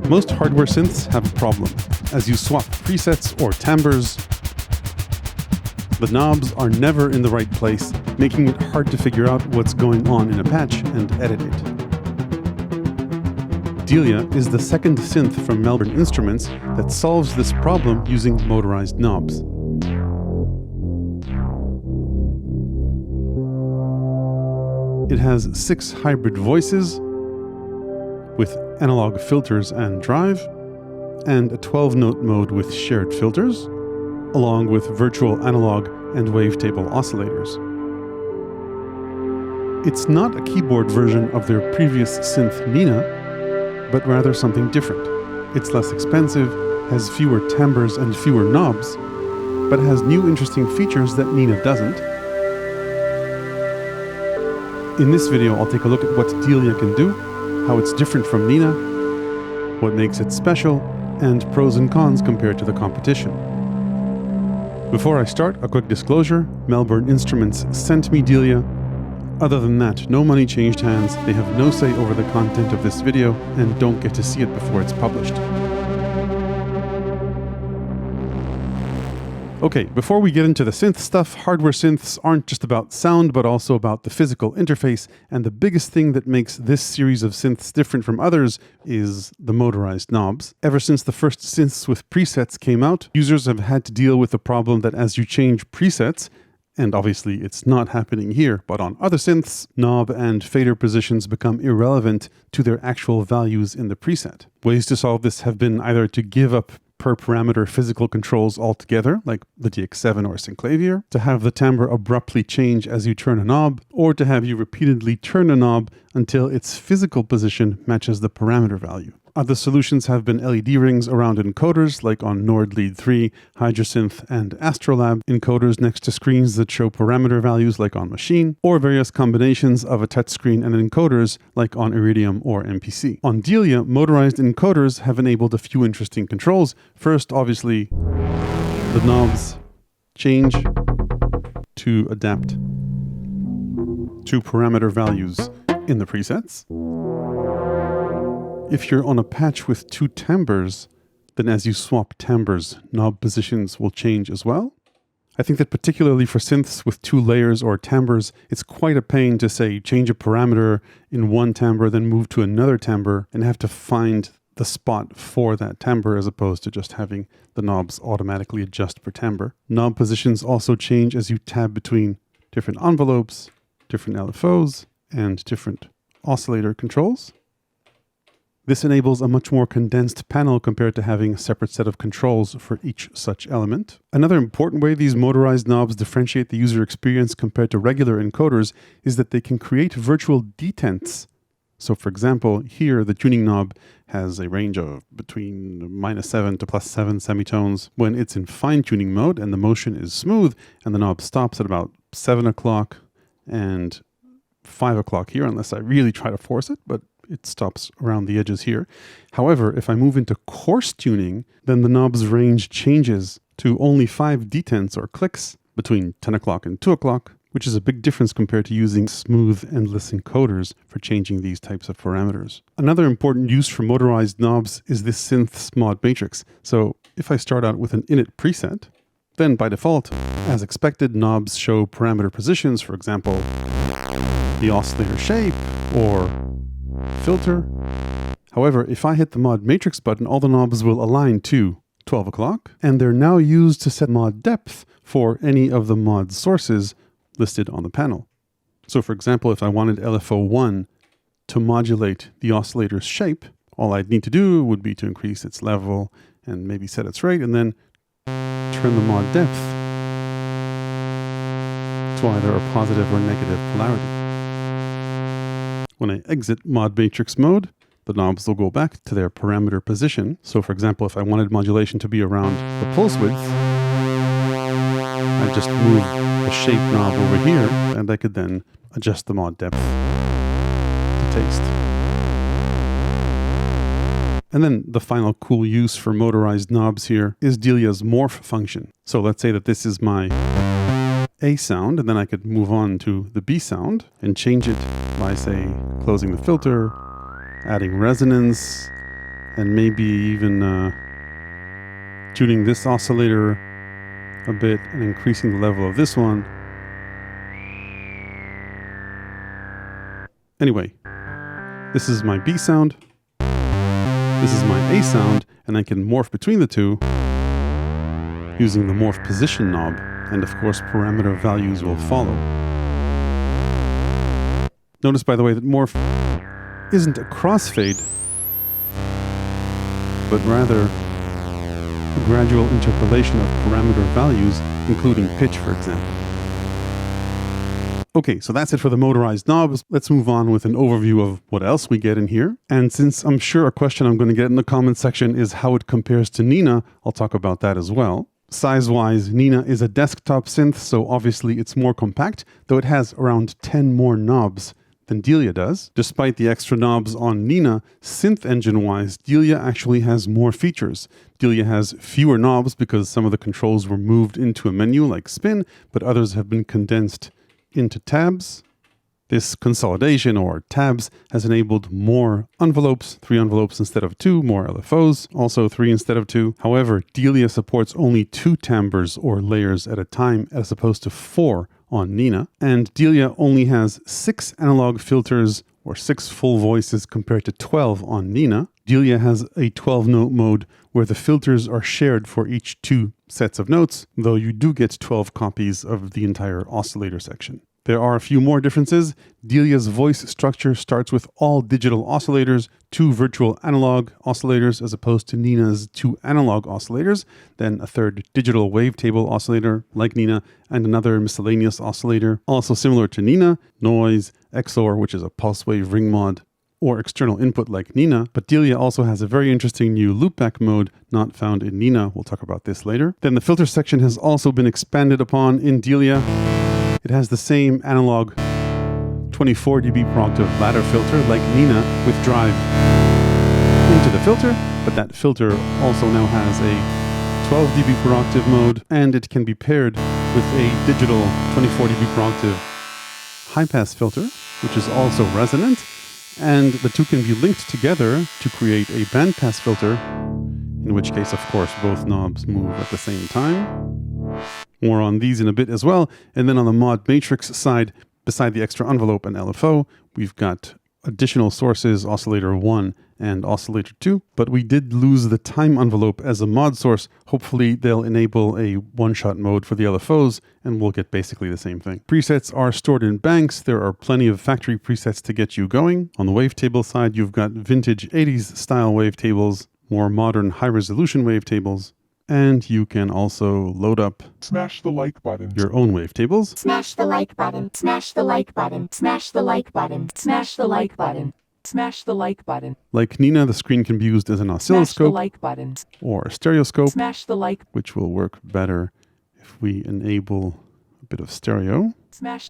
Most hardware synths have a problem. As you swap presets or timbres, the knobs are never in the right place, making it hard to figure out what's going on in a patch and edit it. DELIA is the second synth from Melbourne Instruments that solves this problem using motorized knobs. It has 6 hybrid voices with analog filters and drive, and a 12-note mode with shared filters, along with virtual analog and wavetable oscillators. It's not a keyboard version of their previous synth Nina, but rather something different. It's less expensive, has fewer timbres and fewer knobs, but has new interesting features that Nina doesn't. In this video, I'll take a look at what DELIA can do, how it's different from Nina, what makes it special, and pros and cons compared to the competition. Before I start, a quick disclosure: Melbourne Instruments sent me DELIA. Other than that, no money changed hands, they have no say over the content of this video, and don't get to see it before it's published. Okay, before we get into the synth stuff, hardware synths aren't just about sound, but also about the physical interface, and the biggest thing that makes this series of synths different from others is the motorized knobs. Ever since the first synths with presets came out, users have had to deal with the problem that as you change presets, and obviously it's not happening here, but on other synths, knob and fader positions become irrelevant to their actual values in the preset. Ways to solve this have been either to give up per parameter physical controls altogether, like the DX7 or Synclavier, to have the timbre abruptly change as you turn a knob, or to have you repeatedly turn a knob until its physical position matches the parameter value. Other solutions have been LED rings around encoders, like on Nord Lead 3, Hydrasynth, and Astrolab, encoders next to screens that show parameter values, like on Machine, or various combinations of a touchscreen and encoders, like on Iridium or MPC. On DELIA, motorized encoders have enabled a few interesting controls. First, obviously, the knobs change to adapt to parameter values in the presets. If you're on a patch with 2 timbres, then as you swap timbres, knob positions will change as well. I think that particularly for synths with 2 layers or timbres, it's quite a pain to say change a parameter in one timbre, then move to another timbre, and have to find the spot for that timbre as opposed to just having the knobs automatically adjust per timbre. Knob positions also change as you tab between different envelopes, different LFOs, and different oscillator controls. This enables a much more condensed panel compared to having a separate set of controls for each such element. Another important way these motorized knobs differentiate the user experience compared to regular encoders is that they can create virtual detents. So for example, here the tuning knob has a range of between -7 to +7 semitones when it's in fine tuning mode and the motion is smooth, and the knob stops at about 7 o'clock and 5 o'clock here, unless I really try to force it, but it stops around the edges here. However, if I move into coarse tuning, then the knob's range changes to only 5 detents or clicks between 10 o'clock and 2 o'clock, which is a big difference compared to using smooth, endless encoders for changing these types of parameters. Another important use for motorized knobs is this synth's mod matrix. So if I start out with an init preset, then by default, as expected, knobs show parameter positions, for example, the oscillator shape or filter. However, if I hit the mod matrix button, all the knobs will align to 12 o'clock, and they're now used to set mod depth for any of the mod sources listed on the panel. So for example, if I wanted LFO1 to modulate the oscillator's shape, all I'd need to do would be to increase its level and maybe set its rate, and then turn the mod depth to either a positive or negative polarity. When I exit mod matrix mode, the knobs will go back to their parameter position. So for example, if I wanted modulation to be around the pulse width, I just move the shape knob over here, and I could then adjust the mod depth to taste. And then the final cool use for motorized knobs here is DELIA's morph function. So let's say that this is my A sound, and then I could move on to the B sound and change it by, say, closing the filter, adding resonance, and maybe even tuning this oscillator a bit and increasing the level of this one. Anyway, this is my B sound, this is my A sound, and I can morph between the two using the morph position knob, and of course parameter values will follow. Notice, by the way, that morph isn't a crossfade, but rather a gradual interpolation of parameter values, including pitch, for example. Okay, so that's it for the motorized knobs. Let's move on with an overview of what else we get in here. And since I'm sure a question I'm going to get in the comment section is how it compares to Nina, I'll talk about that as well. Size-wise, Nina is a desktop synth, so obviously it's more compact, though it has around 10 more knobs than Delia does. Despite the extra knobs on Nina, synth engine-wise, Delia actually has more features. Delia has fewer knobs because some of the controls were moved into a menu like spin, but others have been condensed into tabs. This consolidation, or tabs, has enabled more envelopes, 3 envelopes instead of 2, more LFOs, also 3 instead of 2. However, Delia supports only 2 timbres or layers at a time as opposed to 4 on Nina. And Delia only has 6 analog filters or 6 full voices compared to 12 on Nina. Delia has a 12-note mode where the filters are shared for each 2 sets of notes, though you do get 12 copies of the entire oscillator section. There are a few more differences. Delia's voice structure starts with all digital oscillators, 2 virtual analog oscillators as opposed to Nina's 2 analog oscillators, then a 3rd digital wavetable oscillator like Nina, and another miscellaneous oscillator, also similar to Nina, noise, XOR, which is a pulse wave ring mod, or external input like Nina, but Delia also has a very interesting new loopback mode not found in Nina. We'll talk about this later. Then the filter section has also been expanded upon in Delia. It has the same analog 24 dB per octave ladder filter like Nina with drive into the filter, but that filter also now has a 12 dB per octave mode, and it can be paired with a digital 24 dB per octave high-pass filter, which is also resonant, and the two can be linked together to create a bandpass filter, in which case, of course, both knobs move at the same time. More on these in a bit as well. And then on the mod matrix side, beside the extra envelope and LFO, we've got additional sources, oscillator 1 and oscillator 2, but we did lose the time envelope as a mod source. Hopefully they'll enable a one-shot mode for the LFOs and we'll get basically the same thing. Presets are stored in banks. There are plenty of factory presets to get you going. On the wavetable side, you've got vintage 80s style wavetables, more modern high-resolution wavetables, and you can also load up, smash the like button, your own wavetables. Smash the like button, smash the like button, smash the like button, smash the like button, smash the like button. Like Nina, the screen can be used as an oscilloscope like buttons, or a stereoscope, smash the like, which will work better if we enable a bit of stereo. Smash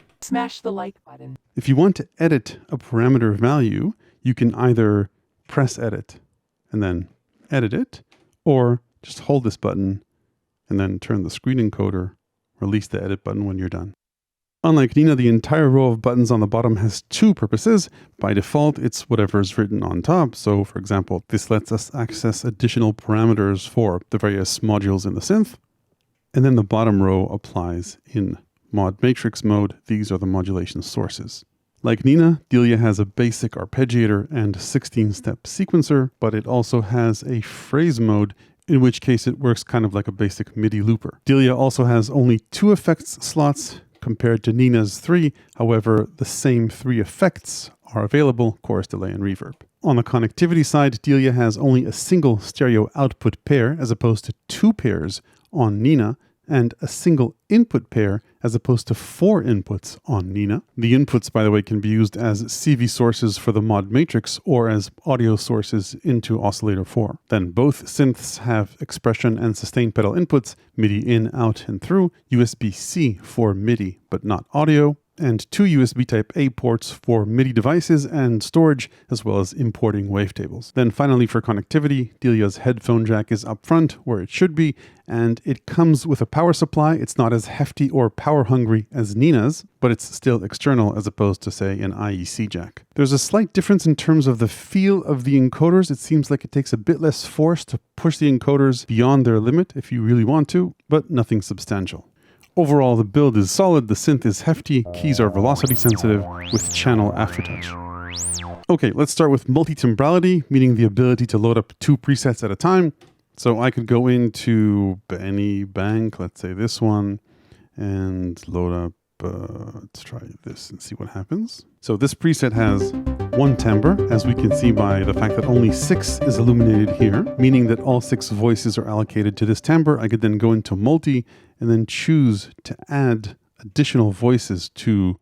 the like button. If you want to edit a parameter value, you can either press edit and then edit it, or just hold this button and then turn the screen encoder, release the edit button when you're done. Unlike Nina, the entire row of buttons on the bottom has 2 purposes. By default, it's whatever is written on top. So for example, this lets us access additional parameters for the various modules in the synth. And then the bottom row applies in mod matrix mode. These are the modulation sources. Like Nina, Delia has a basic arpeggiator and 16-step sequencer, but it also has a phrase mode, in which case it works kind of like a basic MIDI looper. Delia also has only 2 effects slots compared to Nina's 3. However, the same 3 effects are available: chorus, delay, and reverb. On the connectivity side, Delia has only a single stereo output pair as opposed to 2 pairs on Nina, and a single input pair as opposed to 4 inputs on Nina. The inputs, by the way, can be used as CV sources for the mod matrix or as audio sources into oscillator 4. Then both synths have expression and sustain pedal inputs, MIDI in, out, and through, USB-C for MIDI, but not audio. and 2 USB Type-A ports for MIDI devices and storage, as well as importing wavetables. Then finally for connectivity, Delia's headphone jack is up front where it should be, and it comes with a power supply. It's not as hefty or power hungry as Nina's, but it's still external as opposed to, say, an IEC jack. There's a slight difference in terms of the feel of the encoders. It seems like it takes a bit less force to push the encoders beyond their limit if you really want to, but nothing substantial. Overall, the build is solid, the synth is hefty, keys are velocity sensitive with channel aftertouch. Okay, let's start with multi-timbrality, meaning the ability to load up 2 presets at a time. So I could go into any bank, let's say this one, and load up, let's try this and see what happens. So this preset has 1 timbre, as we can see by the fact that only 6 is illuminated here, meaning that all 6 voices are allocated to this timbre. I could then go into multi and then choose to add additional voices to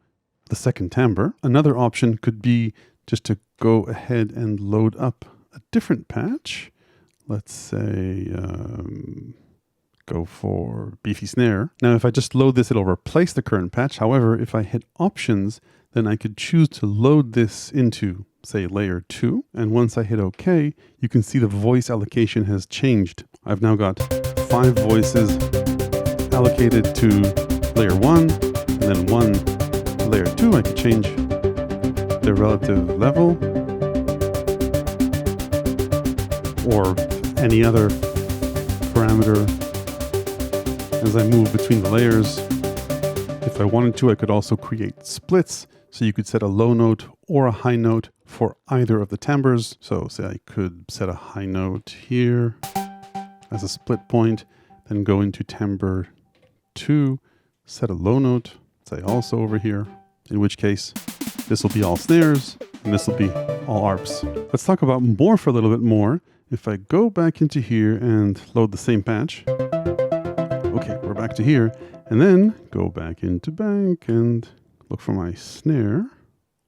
the second timbre. Another option could be just to go ahead and load up a different patch. Let's say, go for beefy snare. Now, if I just load this, it'll replace the current patch. However, if I hit options, then I could choose to load this into, say, layer 2. And once I hit OK, you can see the voice allocation has changed. I've now got 5 voices allocated to layer 1, and then 1 to layer 2. I could change their relative level, or any other parameter as I move between the layers. If I wanted to, I could also create splits, so you could set a low note or a high note for either of the timbres. So say I could set a high note here as a split point, then go into timbre 2, set a low note, say also over here, in which case this will be all snares and this will be all ARPs. Let's talk about morph a little bit more. If I go back into here and load the same patch, okay, we're back to here, and then go back into bank and look for my snare.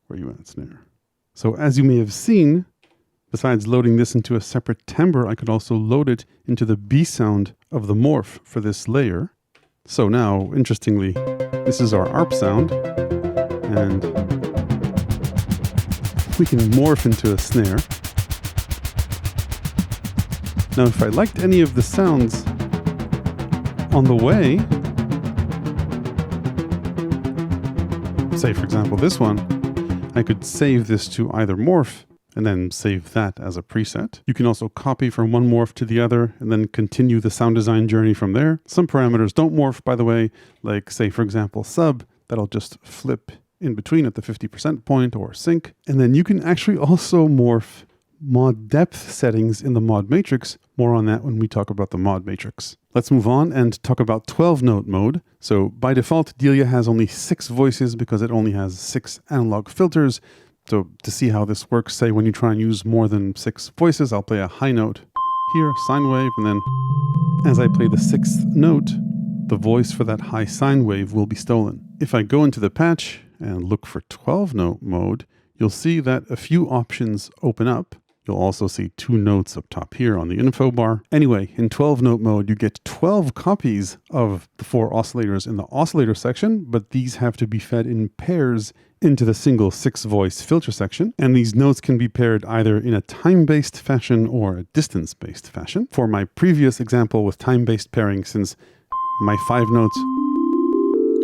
Where are you at, snare? So as you may have seen, besides loading this into a separate timbre, I could also load it into the B sound of the morph for this layer. So now, interestingly, this is our ARP sound, and we can morph into a snare. Now, if I liked any of the sounds on the way, say for example this one, I could save this to either morph and then save that as a preset. You can also copy from one morph to the other and then continue the sound design journey from there. Some parameters don't morph, by the way, like say for example sub, that'll just flip in between at the 50% point, or sync. And then you can actually also morph mod depth settings in the mod matrix. More on that when we talk about the mod matrix. Let's move on and talk about 12-note mode. So by default, Delia has only 6 voices because it only has 6 analog filters. So to see how this works, say when you try and use more than 6 voices, I'll play a high note here, sine wave, and then as I play the 6th note, the voice for that high sine wave will be stolen. If I go into the patch and look for 12-note mode, you'll see that a few options open up. You'll also see 2 notes up top here on the info bar. Anyway, in 12-note mode, you get 12 copies of the 4 oscillators in the oscillator section, but these have to be fed in pairs into the single 6-voice filter section. And these notes can be paired either in a time-based fashion or a distance-based fashion. For my previous example with time-based pairing, since my 5 notes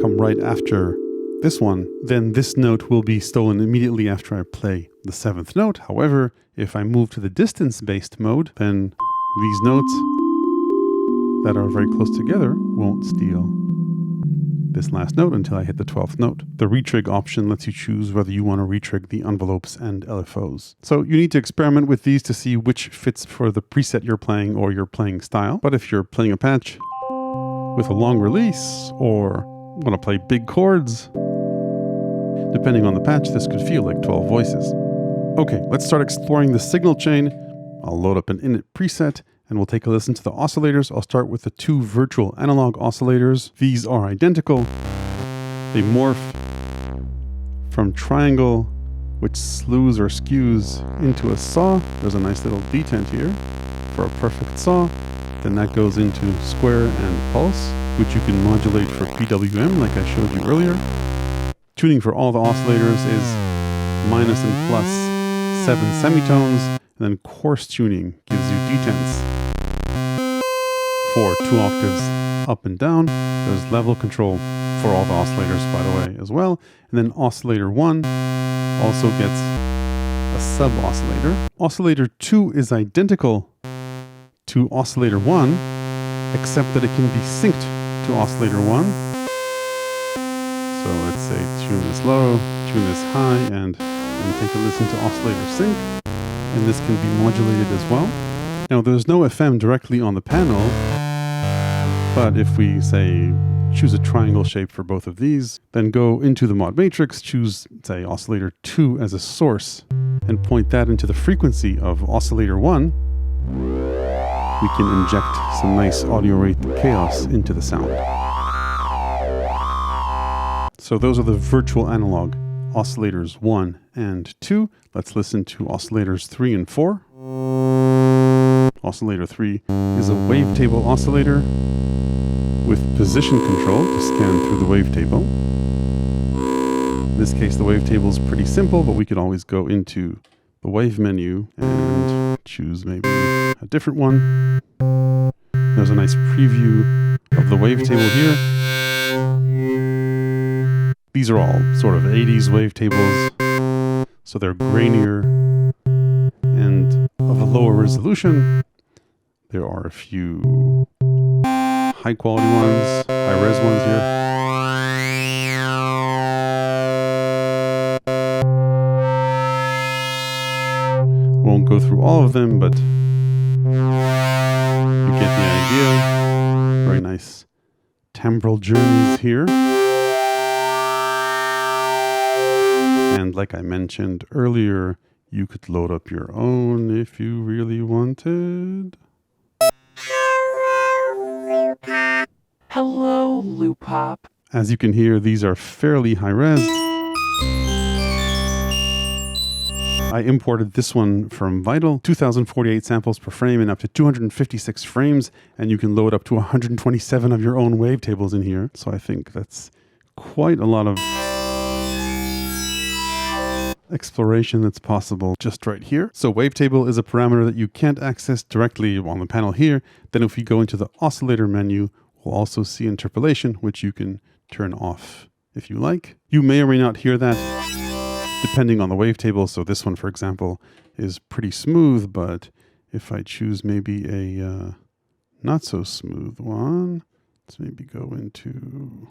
come right after this one, then this note will be stolen immediately after I play the 7th note. However, if I move to the distance-based mode, then these notes that are very close together won't steal this last note until I hit the 12th note. The retrig option lets you choose whether you want to retrig the envelopes and LFOs. So you need to experiment with these to see which fits for the preset you're playing or your playing style. But if you're playing a patch with a long release or want to play big chords, depending on the patch, this could feel like 12 voices. Okay, let's start exploring the signal chain. I'll load up an init preset and we'll take a listen to the oscillators. I'll start with the 2 virtual analog oscillators. These are identical. They morph from triangle, which slews or skews, into a saw. There's a nice little detent here for a perfect saw. Then that goes into square and pulse, which you can modulate for PWM like I showed you earlier. tuning for all the oscillators is minus and plus 7 semitones, and then coarse tuning gives you detents for 2 octaves up and down. There's level control for all the oscillators, by the way, as well. And then oscillator 1 also gets a sub-oscillator. Oscillator 2 is identical to oscillator 1, except that it can be synced to oscillator 1. So let's say tune this low, tune this high, and take a listen to oscillator sync. And this can be modulated as well. Now there's no FM directly on the panel, but if we say choose a triangle shape for both of these, then go into the mod matrix, choose say oscillator 2 as a source, and point that into the frequency of oscillator 1, we can inject some nice audio rate chaos into the sound. So those are the virtual analog oscillators 1 and 2. Let's listen to oscillators 3 and 4. Oscillator 3 is a wavetable oscillator with position control to scan through the wavetable. In this case, the wavetable is pretty simple, but we could always go into the wave menu and choose maybe a different one. There's a nice preview of the wavetable here. These are all sort of 80s wavetables, so they're grainier and of a lower resolution. There are a few high quality ones, high res ones here. Won't go through all of them, but you get the idea. Very nice timbral journeys here. And like I mentioned earlier, you could load up your own if you really wanted. Hello, Loopop. As you can hear, these are fairly high res. I imported this one from Vital, 2048 samples per frame and up to 256 frames, and you can load up to 127 of your own wavetables in here. So I think that's quite a lot of exploration that's possible just right here. So wavetable is a parameter that you can't access directly on the panel here. Then if we go into the oscillator menu, we'll also see interpolation, which you can turn off if you like. You may or may not hear that depending on the wavetable. So this one, for example, is pretty smooth, but if I choose maybe a not so smooth one, let's maybe go into,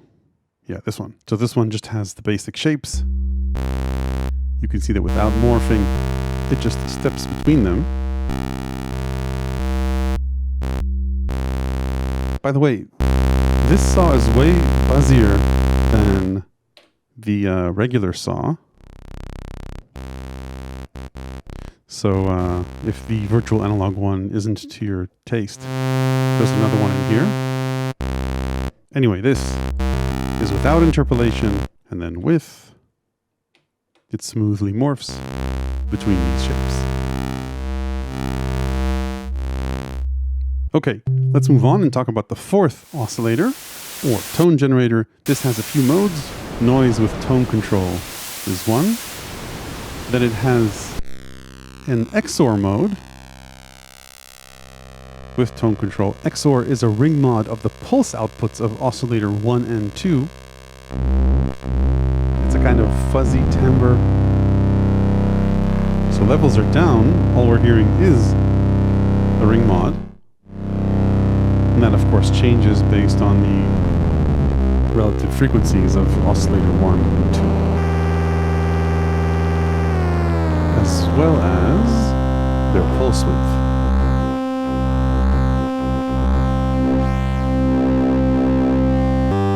yeah, this one. So this one just has the basic shapes. You can see that without morphing, it just steps between them. By the way, this saw is way fuzzier than the regular saw. So if the virtual analog one isn't to your taste, there's another one in here. Anyway, this is without interpolation, and then with, it smoothly morphs between these shapes. Okay, let's move on and talk about the fourth oscillator, or tone generator. This has a few modes. Noise with tone control is one. Then it has an XOR mode with tone control. XOR is a ring mod of the pulse outputs of oscillator 1 and 2. It's a kind of fuzzy timbre. So levels are down. All we're hearing is the ring mod. And that, of course, changes based on the relative frequencies of oscillator 1 and 2. As well as their pulse width.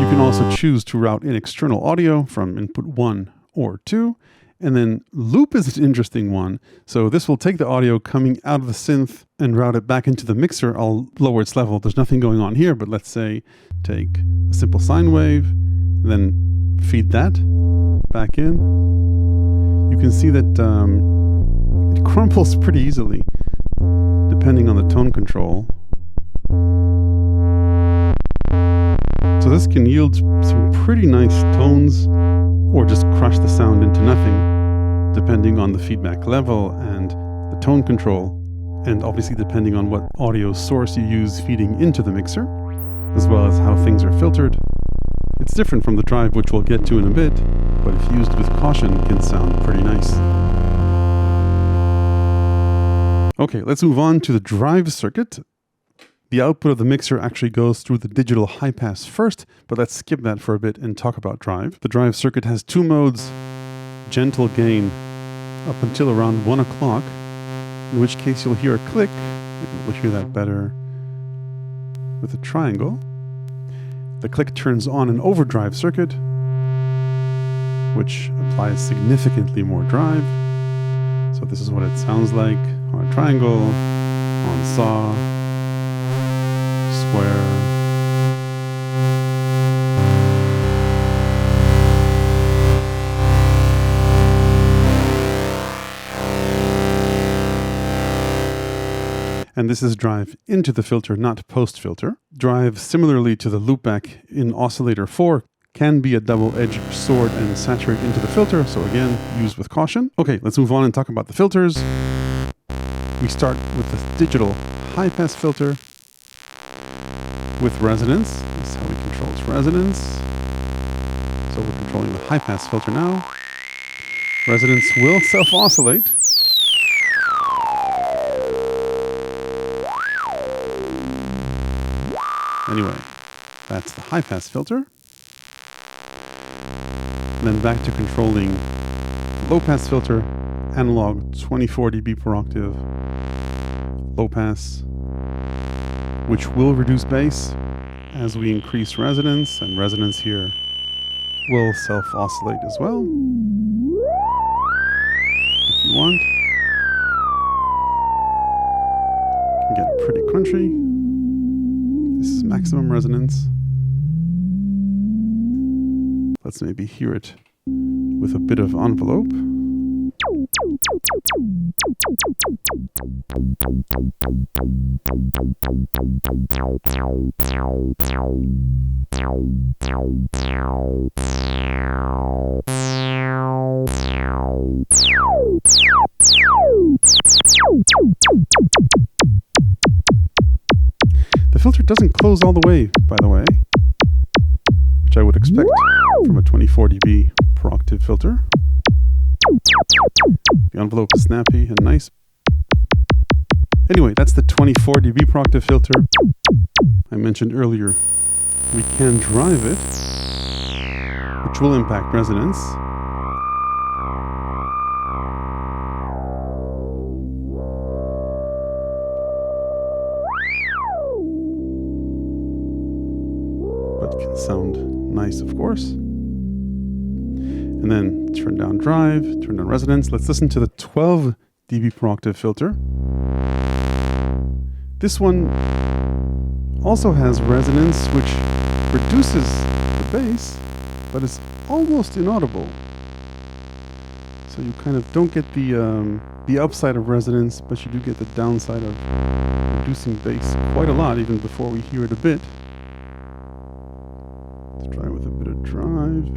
You can also choose to route in external audio from input 1 or 2. And then loop is an interesting one. So this will take the audio coming out of the synth and route it back into the mixer. I'll lower its level. There's nothing going on here, but let's say take a simple sine wave and then feed that back in. You can see that it crumples pretty easily depending on the tone control. So this can yield some pretty nice tones or just crush the sound into nothing, depending on the feedback level and the tone control, and obviously depending on what audio source you use feeding into the mixer, as well as how things are filtered. It's different from the drive, which we'll get to in a bit, but if used with caution, can sound pretty nice. Okay, let's move on to the drive circuit. The output of the mixer actually goes through the digital high pass first, but let's skip that for a bit and talk about drive. The drive circuit has two modes, gentle gain up until around 1 o'clock, in which case you'll hear a click. Maybe we'll hear that better with a triangle. The click turns on an overdrive circuit, which applies significantly more drive. So this is what it sounds like on a triangle, on saw, square. And this is drive into the filter, not post-filter. Drive, similarly to the loopback in Oscillator 4, can be a double-edged sword and saturate into the filter, so again, use with caution. Okay, let's move on and talk about the filters. We start with the digital high-pass filter with resonance. This is how we control its resonance. So we're controlling the high-pass filter now. Resonance will self-oscillate. Anyway, that's the high-pass filter. And then back to controlling the low-pass filter, analog 24 dB per octave, low-pass, which will reduce bass as we increase resonance, and resonance here will self-oscillate as well, if you want. You can get pretty crunchy. This is maximum resonance. Let's maybe hear it with a bit of envelope. The filter doesn't close all the way, by the way, which I would expect from a 24 dB per octave filter. The envelope is snappy and nice. Anyway, that's the 24 dB per octave filter I mentioned earlier. We can drive it, which will impact resonance. But can sound nice, of course. And then turn down drive, turn down resonance. Let's listen to the 12 dB per octave filter. This one also has resonance, which reduces the bass, but is almost inaudible. So you kind of don't get the upside of resonance, but you do get the downside of reducing bass quite a lot, even before we hear it a bit. Let's try with a bit of drive.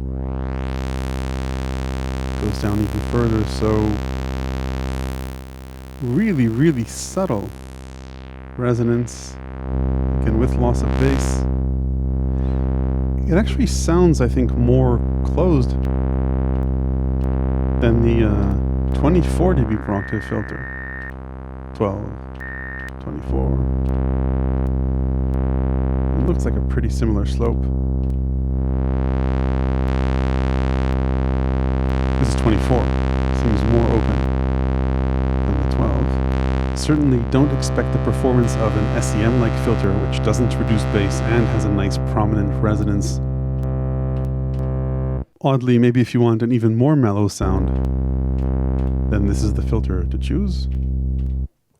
Goes down even further, so really, really subtle resonance, again with loss of bass. It actually sounds, I think, more closed than the 24 dB per octave filter. 12, 24. It looks like a pretty similar slope. This is 24. Seems more open than the 12. Certainly don't expect the performance of an SEM-like filter, which doesn't reduce bass and has a nice prominent resonance. Oddly, maybe if you want an even more mellow sound, then this is the filter to choose.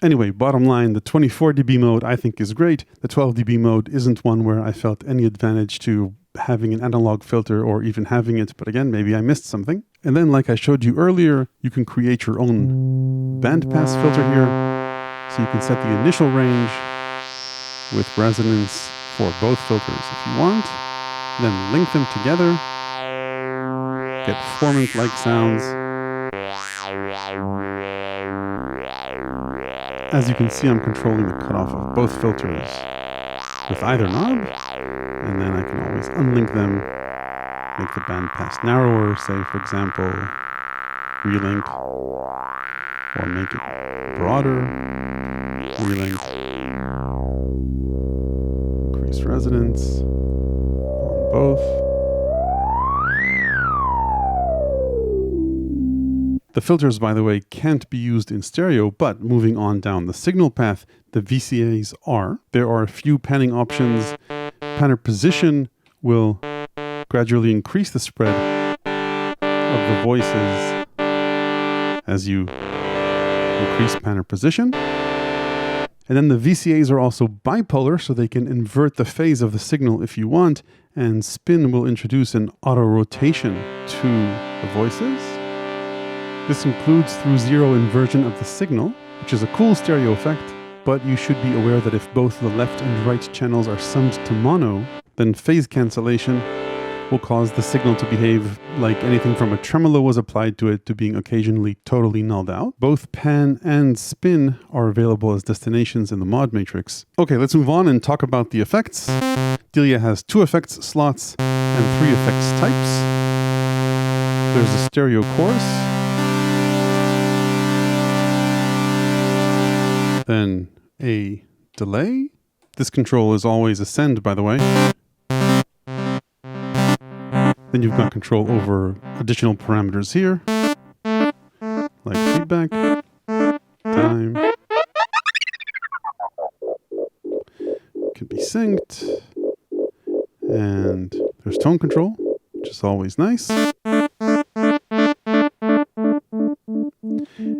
Anyway, bottom line, the 24 dB mode I think is great. The 12 dB mode isn't one where I felt any advantage to having an analog filter or even having it, but again, maybe I missed something. And then, like I showed you earlier, you can create your own bandpass filter here. So you can set the initial range with resonance for both filters if you want, then link them together get formant-like sounds. As you can see, I'm controlling the cutoff of both filters with either knob, and then I can always unlink them, make the bandpass narrower, say for example, relink, or make it broader, relink, increase resonance on both. The filters, by the way, can't be used in stereo, but moving on down the signal path, the VCAs are. There are a few panning options. Panner position will gradually increase the spread of the voices as you increase panner position. And then the VCAs are also bipolar, so they can invert the phase of the signal if you want, and spin will introduce an auto rotation to the voices. This includes through zero inversion of the signal, which is a cool stereo effect, but you should be aware that if both the left and right channels are summed to mono, then phase cancellation will cause the signal to behave like anything from a tremolo was applied to it to being occasionally totally nulled out. Both pan and spin are available as destinations in the mod matrix. Okay, let's move on and talk about the effects. Delia has 2 effects slots and 3 effects types. There's a stereo chorus, then a delay. This control is always ascend, by the way. Then you've got control over additional parameters here, like feedback, time, can be synced, and there's tone control, which is always nice.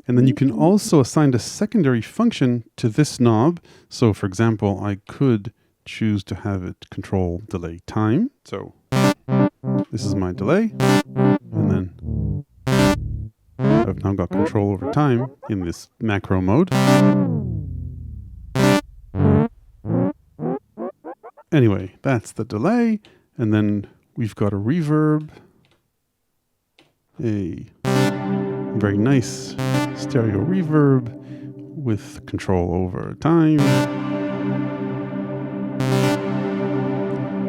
And then you can also assign a secondary function to this knob. So for example, I could choose to have it control delay time. So this is my delay, and then I've now got control over time in this macro mode. Anyway, that's the delay, and then we've got a reverb, a very nice stereo reverb with control over time,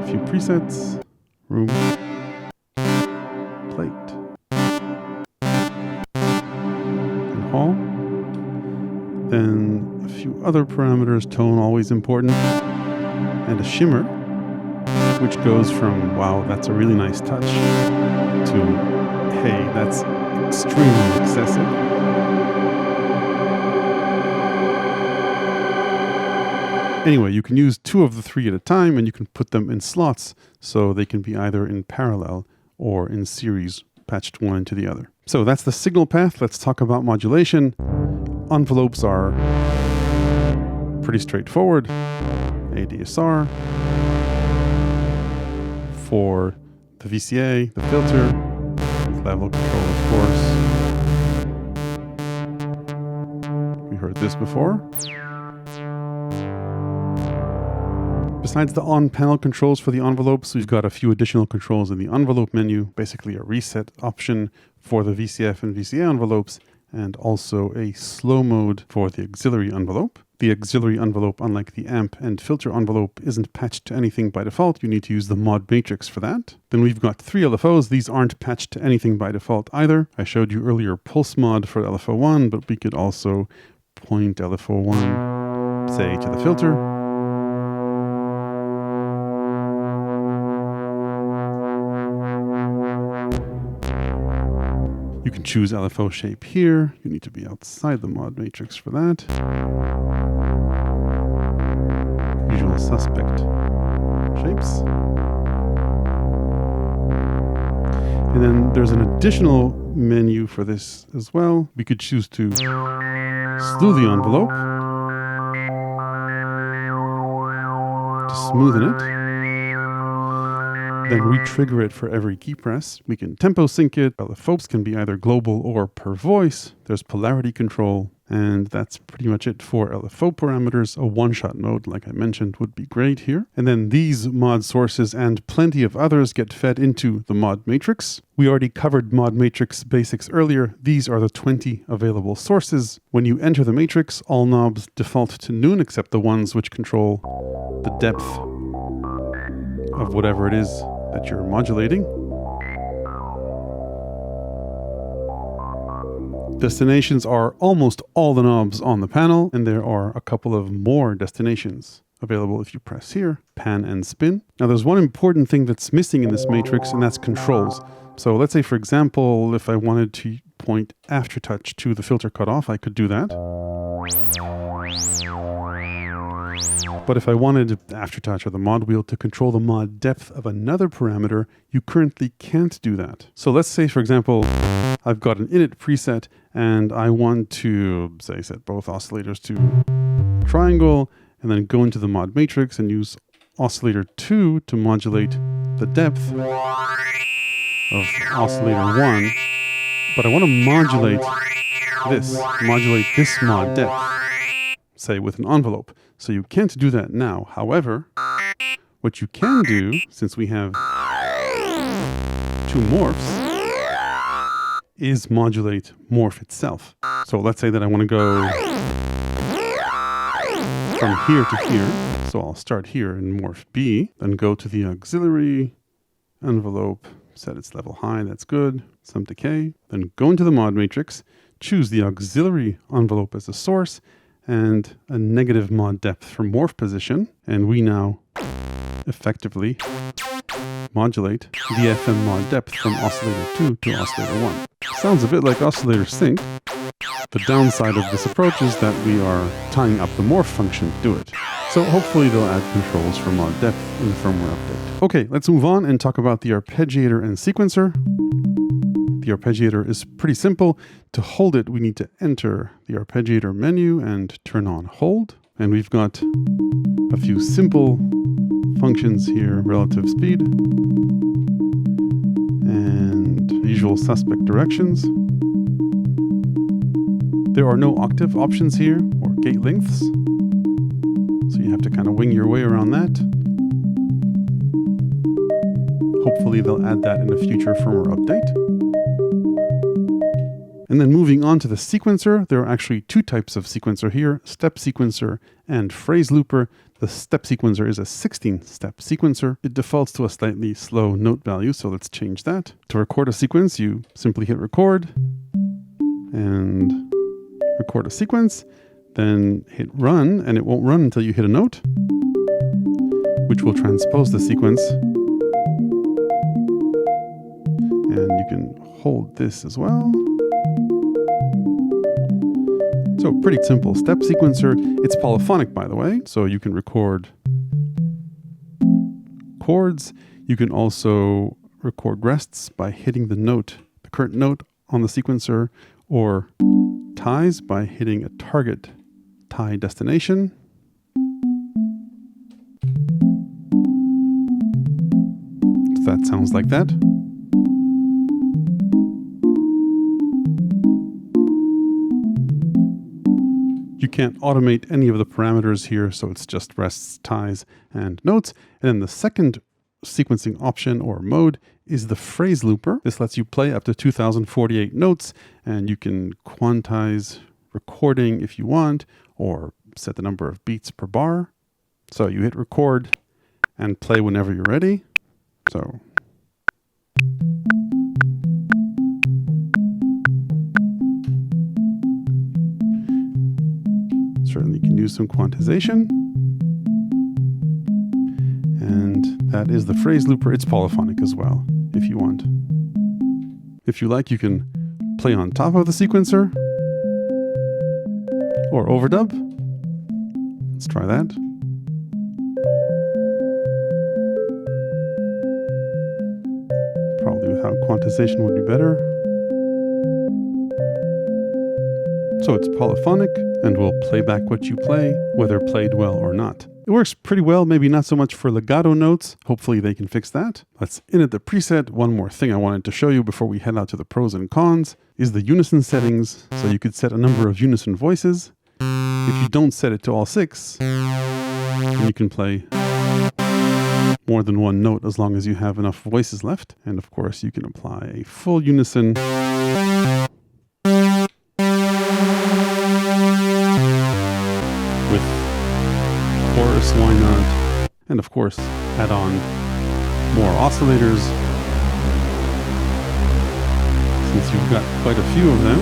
a few presets, room, plate, and hall. Then a few other parameters, tone always important, and a shimmer, which goes from, wow, that's a really nice touch, to, hey, that's extremely excessive. Anyway, you can use 2 of the 3 at a time, and you can put them in slots, so they can be either in parallel or in series, patched one into the other. So that's the signal path. Let's talk about modulation. Envelopes are pretty straightforward. ADSR. For the VCA, the filter, level control, of course. We heard this before. Besides the on-panel controls for the envelopes, we've got a few additional controls in the envelope menu, basically a reset option for the VCF and VCA envelopes, and also a slow mode for the auxiliary envelope. The auxiliary envelope, unlike the amp and filter envelope, isn't patched to anything by default. You need to use the mod matrix for that. Then we've got 3 LFOs. These aren't patched to anything by default either. I showed you earlier pulse mod for LFO1, but we could also point LFO1, say, to the filter. You can choose LFO shape here. You need to be outside the mod matrix for that. Usual suspect shapes. And then there's an additional menu for this as well. We could choose to slew the envelope to smoothen it. Then re-trigger it for every key press. We can tempo sync it. LFOs can be either global or per voice. There's polarity control, And that's pretty much it for LFO parameters. A one-shot mode, like I mentioned, would be great here. And then these mod sources and plenty of others get fed into the mod matrix. We already covered mod matrix basics earlier. These are the 20 available sources. When you enter the matrix, all knobs default to noon except the ones which control the depth of whatever it is that you're modulating. Destinations are almost all the knobs on the panel, and there are a couple of more destinations available if you press here, pan and spin. Now there's one important thing that's missing in this matrix, and that's controls. So let's say, for example, if I wanted to point aftertouch to the filter cutoff, I could do that. But if I wanted aftertouch or the mod wheel to control the mod depth of another parameter, you currently can't do that. So let's say, for example, I've got an init preset and I want to, say, set both oscillators to triangle and then go into the mod matrix and use oscillator 2 to modulate the depth of oscillator 1. But I want to modulate this mod depth, say with an envelope. So you can't do that now. However, what you can do, since we have two morphs, is modulate morph itself. So let's say that I want to go from here to here. So I'll start here in morph B, then go to the auxiliary envelope, set its level high, that's good, some decay, then go into the mod matrix, choose the auxiliary envelope as a source, and a negative mod depth for morph position, and we now effectively modulate the FM mod depth from oscillator 2 to oscillator 1. Sounds a bit like oscillator sync. The downside of this approach is that we are tying up the morph function to do it. So hopefully they'll add controls for mod depth in the firmware update. Okay, let's move on and talk about the arpeggiator and sequencer. The arpeggiator is pretty simple. To hold it, we need to enter the arpeggiator menu and turn on hold. And we've got a few simple functions here, relative speed and usual suspect directions. There are no octave options here or gate lengths, so you have to kind of wing your way around that. Hopefully they'll add that in a future firmware update. And then moving on to the sequencer, there are actually two types of sequencer here, step sequencer and phrase looper. The step sequencer is a 16-step sequencer. It defaults to a slightly slow note value, so let's change that. To record a sequence, you simply hit record and record a sequence, then hit run, and it won't run until you hit a note, which will transpose the sequence. And you can hold this as well. So pretty simple step sequencer. It's polyphonic, by the way, so you can record chords. You can also record rests by hitting the note, the current note on the sequencer, or ties by hitting a target tie destination. So that sounds like that. You can't automate any of the parameters here, so it's just rests, ties, and notes. And then the second sequencing option or mode is the phrase looper. This lets you play up to 2048 notes, and you can quantize recording if you want, or set the number of beats per bar. So you hit record and play whenever you're ready. So certainly you can use some quantization. And that is the phrase looper. It's polyphonic as well, if you want. If you like, you can play on top of the sequencer or overdub. Let's try that. Probably without quantization would be better. So it's polyphonic and will play back what you play, whether played well or not. It works pretty well, maybe not so much for legato notes. Hopefully they can fix that. Let's init the preset. One more thing I wanted to show you before we head out to the pros and cons is the Unison settings. So you could set a number of Unison voices. If you don't set it to all 6, then you can play more than one note as long as you have enough voices left. And of course you can apply a full Unison with chorus, why not? And of course add on more oscillators since you've got quite a few of them.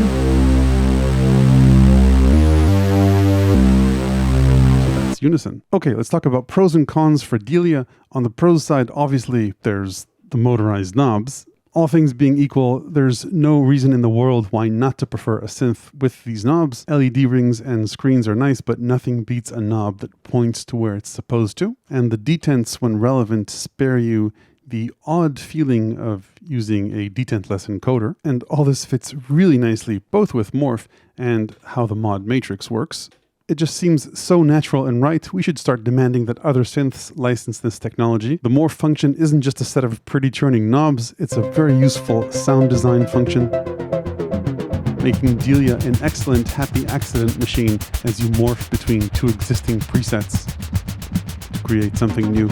Unison. Okay, let's talk about pros and cons for Delia. On the pros side, obviously, there's the motorized knobs. All things being equal, there's no reason in the world why not to prefer a synth with these knobs. LED rings and screens are nice, but nothing beats a knob that points to where it's supposed to. And the detents, when relevant, spare you the odd feeling of using a detent-less encoder. And all this fits really nicely, both with Morph and how the mod matrix works. It just seems so natural and right. We should start demanding that other synths license this technology. The morph function isn't just a set of pretty turning knobs, it's a very useful sound design function, making Delia an excellent happy accident machine as you morph between 2 existing presets to create something new.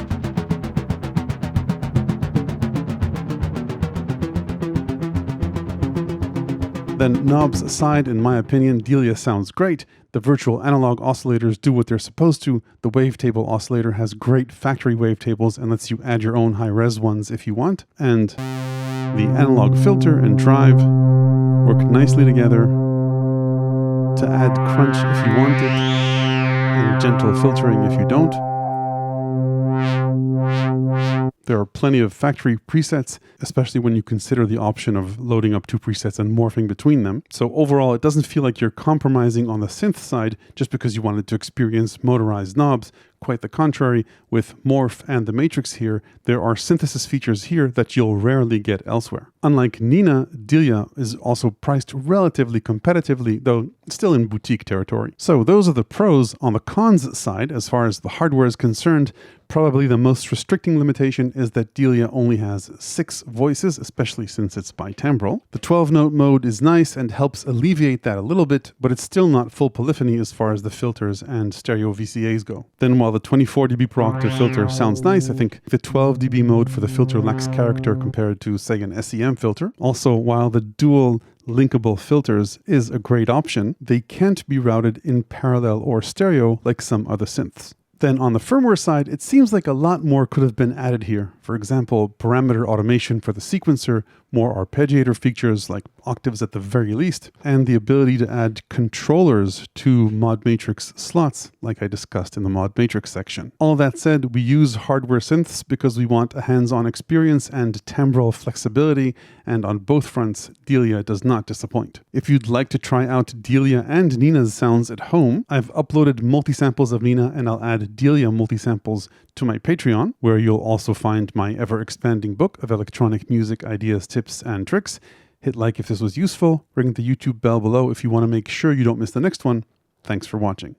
Then knobs aside, in my opinion, Delia sounds great. The virtual analog oscillators do what they're supposed to. The wavetable oscillator has great factory wavetables and lets you add your own high-res ones if you want. And the analog filter and drive work nicely together to add crunch if you want it, and gentle filtering if you don't. There are plenty of factory presets, especially when you consider the option of loading up 2 presets and morphing between them. So overall, it doesn't feel like you're compromising on the synth side just because you wanted to experience motorized knobs. Quite the contrary, with Morph and the Matrix here, there are synthesis features here that you'll rarely get elsewhere. Unlike Nina, Delia is also priced relatively competitively, though still in boutique territory. So those are the pros. On the cons side, as far as the hardware is concerned, probably the most restricting limitation is that Delia only has 6 voices, especially since it's bitimbral. The 12-note mode is nice and helps alleviate that a little bit, but it's still not full polyphony as far as the filters and stereo VCAs go. Then while the 24 dB per octave filter sounds nice, I think the 12 dB mode for the filter lacks character compared to, say, an SEM filter. Also, while the dual linkable filters is a great option, they can't be routed in parallel or stereo like some other synths. Then on the firmware side, it seems like a lot more could have been added here. For example, parameter automation for the sequencer, more arpeggiator features like octaves at the very least, and the ability to add controllers to mod matrix slots like I discussed in the mod matrix section. All that said, we use hardware synths because we want a hands-on experience and timbral flexibility, and on both fronts, Delia does not disappoint. If you'd like to try out Delia and Nina's sounds at home, I've uploaded multi-samples of Nina and I'll add Delia multi-samples to my Patreon, where you'll also find my ever-expanding book of electronic music ideas, tips, and tricks. Hit like if this was useful, ring the YouTube bell below if you want to make sure you don't miss the next one. Thanks for watching.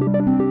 button.